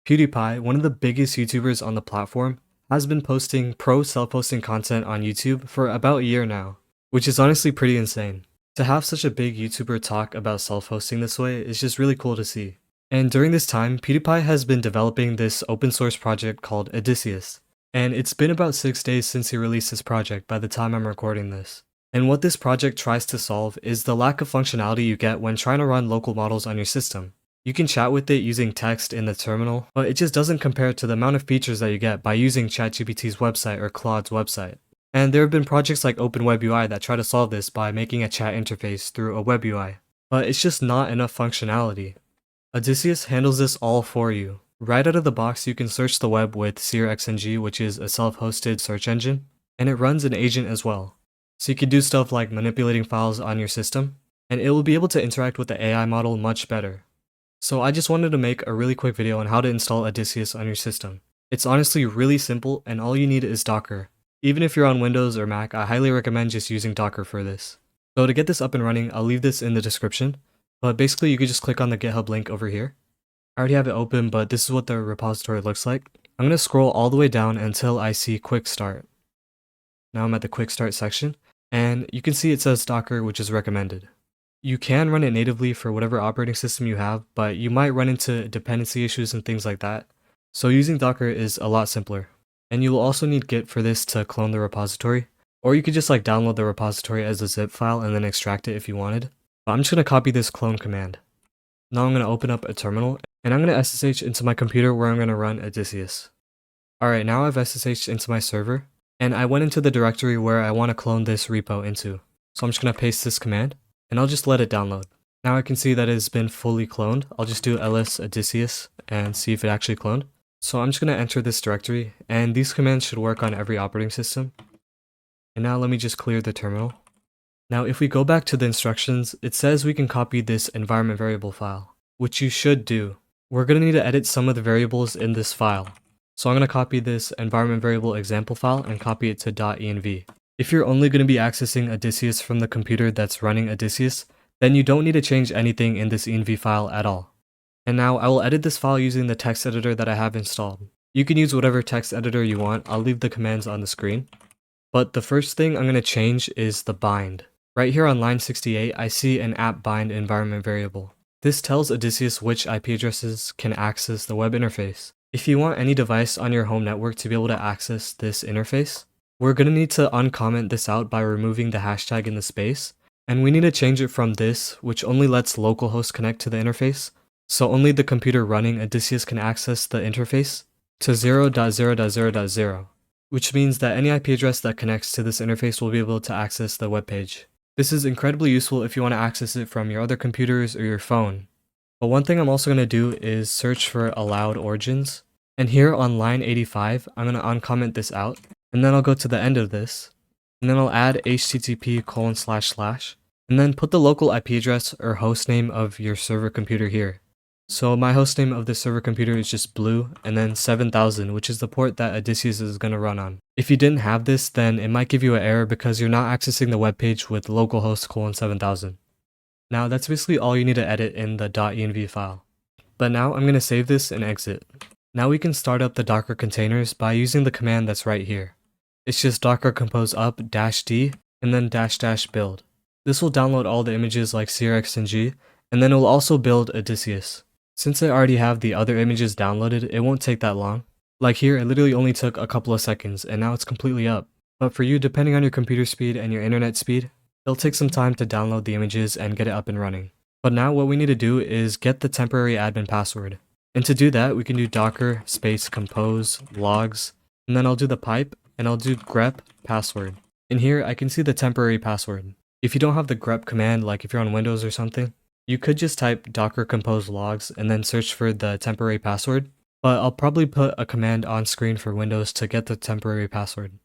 PewDiePie, one of the biggest YouTubers on the platform, has been posting pro self-hosting content on YouTube for about a year now, which is honestly pretty insane. To have such a big YouTuber talk about self-hosting this way is just really cool to see. And during this time, PewDiePie has been developing this open source project called Odysseus. And it's been about 6 days since he released this project by the time I'm recording this. And what this project tries to solve is the lack of functionality you get when trying to run local models on your system. You can chat with it using text in the terminal, but it just doesn't compare to the amount of features that you get by using ChatGPT's website or Claude's website. And there have been projects like OpenWebUI that try to solve this by making a chat interface through a web UI, but it's just not enough functionality. Odysseus handles this all for you. Right out of the box, you can search the web with SeerXNG, which is a self-hosted search engine, and it runs an agent as well. So you can do stuff like manipulating files on your system, and it will be able to interact with the AI model much better. So I just wanted to make a really quick video on how to install Odysseus on your system. It's honestly really simple, and all you need is Docker. Even if you're on Windows or Mac, I highly recommend just using Docker for this. So to get this up and running, I'll leave this in the description, but basically you could just click on the GitHub link over here. I already have it open, but this is what the repository looks like. I'm going to scroll all the way down until I see Quick Start. Now I'm at the Quick Start section, and you can see it says Docker, which is recommended. You can run it natively for whatever operating system you have, but you might run into dependency issues and things like that. So using Docker is a lot simpler. And you will also need Git for this to clone the repository, or you could just download the repository as a zip file and then extract it if you wanted. But I'm just going to copy this clone command. Now I'm going to open up a terminal, and I'm going to SSH into my computer where I'm going to run Odysseus. Alright, now I've SSH'd into my server, and I went into the directory where I want to clone this repo into. So I'm just going to paste this command, and I'll just let it download. Now I can see that it has been fully cloned. I'll just do ls Odysseus and see if it actually cloned. So I'm just going to enter this directory, and these commands should work on every operating system. And now let me just clear the terminal. Now if we go back to the instructions, it says we can copy this environment variable file, which you should do. We're going to need to edit some of the variables in this file. So I'm going to copy this environment variable example file and copy it to .env. If you're only going to be accessing Odysseus from the computer that's running Odysseus, then you don't need to change anything in this env file at all. And now I will edit this file using the text editor that I have installed. You can use whatever text editor you want. I'll leave the commands on the screen. But the first thing I'm going to change is the bind. Right here on line 68, I see an app bind environment variable. This tells Odysseus which IP addresses can access the web interface. If you want any device on your home network to be able to access this interface, we're going to need to uncomment this out by removing the hashtag in the space, and we need to change it from this, which only lets localhost connect to the interface, so only the computer running Odysseus can access the interface, to 0.0.0.0, which means that any IP address that connects to this interface will be able to access the web page. This is incredibly useful if you want to access it from your other computers or your phone. But one thing I'm also going to do is search for allowed origins, and here on line 85, I'm going to uncomment this out, and then I'll go to the end of this, and then I'll add http:// and then put the local IP address or hostname of your server computer here. So my hostname of this server computer is just blue, and then 7000, which is the port that Odysseus is going to run on. If you didn't have this, then it might give you an error because you're not accessing the web page with localhost 7000. Now that's basically all you need to edit in the .env file. But now I'm going to save this and exit. Now we can start up the Docker containers by using the command that's right here. It's just docker compose up -d and then -- build. This will download all the images like SeerXNG, and then it will also build Odysseus. Since I already have the other images downloaded, it won't take that long. Like here, it literally only took a couple of seconds, and now it's completely up. But for you, depending on your computer speed and your internet speed, it'll take some time to download the images and get it up and running. But now what we need to do is get the temporary admin password. And to do that, we can do docker space compose logs, and then I'll do the pipe, and I'll do grep password. In here, I can see the temporary password. If you don't have the grep command, like if you're on Windows or something, you could just type docker compose logs and then search for the temporary password, but I'll probably put a command on screen for Windows to get the temporary password.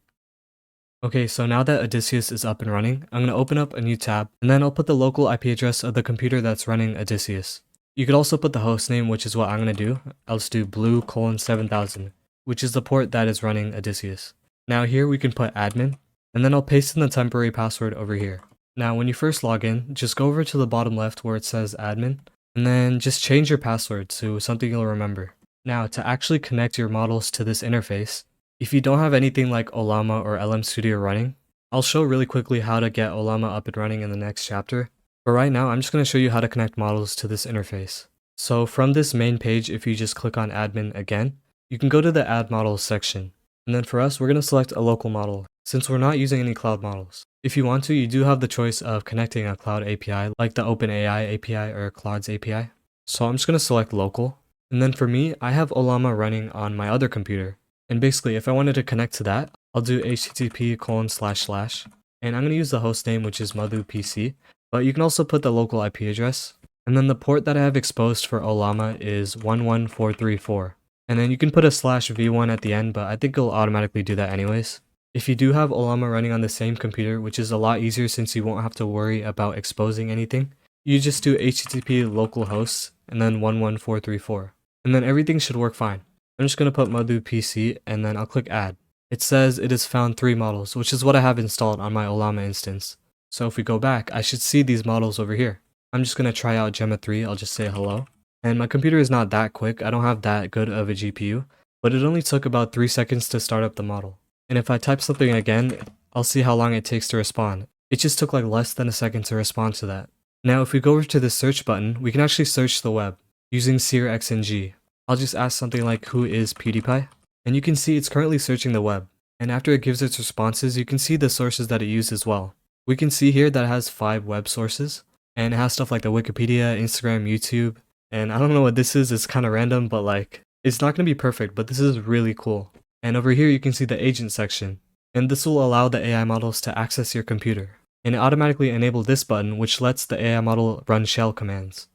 Okay, so now that Odysseus is up and running, I'm going to open up a new tab, and then I'll put the local IP address of the computer that's running Odysseus. You could also put the hostname, which is what I'm going to do. I'll just do blue:7000, which is the port that is running Odysseus. Now here we can put admin, and then I'll paste in the temporary password over here. Now when you first log in, just go over to the bottom left where it says admin, and then just change your password to something you'll remember. Now, to actually connect your models to this interface, if you don't have anything like Ollama or LM Studio running, I'll show really quickly how to get Ollama up and running in the next chapter. But right now, I'm just going to show you how to connect models to this interface. So from this main page, if you just click on admin again, you can go to the add models section. And then for us, we're going to select a local model, since we're not using any cloud models. If you want to, you do have the choice of connecting a cloud API, like the OpenAI API or Claude's API. So I'm just going to select local. And then for me, I have Ollama running on my other computer. And basically, if I wanted to connect to that, I'll do http:// and I'm going to use the host name, which is Madhu PC, but you can also put the local IP address. And then the port that I have exposed for Ollama is 11434. And then you can put a /v1 at the end, but I think it'll automatically do that anyways. If you do have Ollama running on the same computer, which is a lot easier since you won't have to worry about exposing anything, you just do http localhost and then 11434. And then everything should work fine. I'm just going to put Madhu PC and then I'll click add. It says it has found 3 models, which is what I have installed on my Ollama instance. So if we go back, I should see these models over here. I'm just going to try out Gemma 3, I'll just say hello. And my computer is not that quick, I don't have that good of a GPU, but it only took about 3 seconds to start up the model. And if I type something again, I'll see how long it takes to respond. It just took like less than a second to respond to that. Now if we go over to the search button, we can actually search the web using seerxng. I'll just ask something like who is PewDiePie? And you can see it's currently searching the web. And after it gives its responses, you can see the sources that it used as well. We can see here that it has 5 web sources, and it has stuff like the Wikipedia, Instagram, YouTube, and I don't know what this is, it's kind of random, but like, it's not going to be perfect, but this is really cool. And over here you can see the agent section, and this will allow the AI models to access your computer. And it automatically enabled this button, which lets the AI model run shell commands.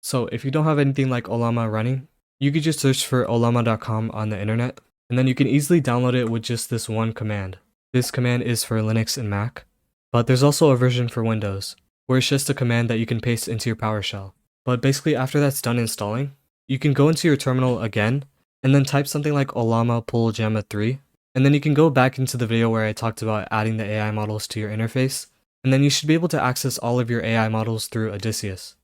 So if you don't have anything like Ollama running, you could just search for ollama.com on the internet, and then you can easily download it with just this one command. This command is for Linux and Mac, but there's also a version for Windows, where it's just a command that you can paste into your PowerShell. But basically after that's done installing, you can go into your terminal again, and then type something like Ollama pull Gemma 3, and then you can go back into the video where I talked about adding the AI models to your interface, and then you should be able to access all of your AI models through Odysseus.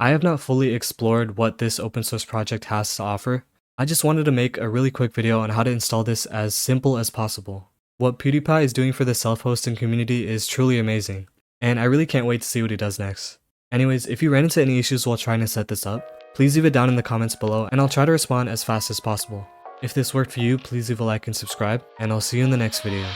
I have not fully explored what this open source project has to offer. I just wanted to make a really quick video on how to install this as simple as possible. What PewDiePie is doing for the self-hosting community is truly amazing, and I really can't wait to see what he does next. Anyways, if you ran into any issues while trying to set this up, please leave it down in the comments below and I'll try to respond as fast as possible. If this worked for you, please leave a like and subscribe, and I'll see you in the next video.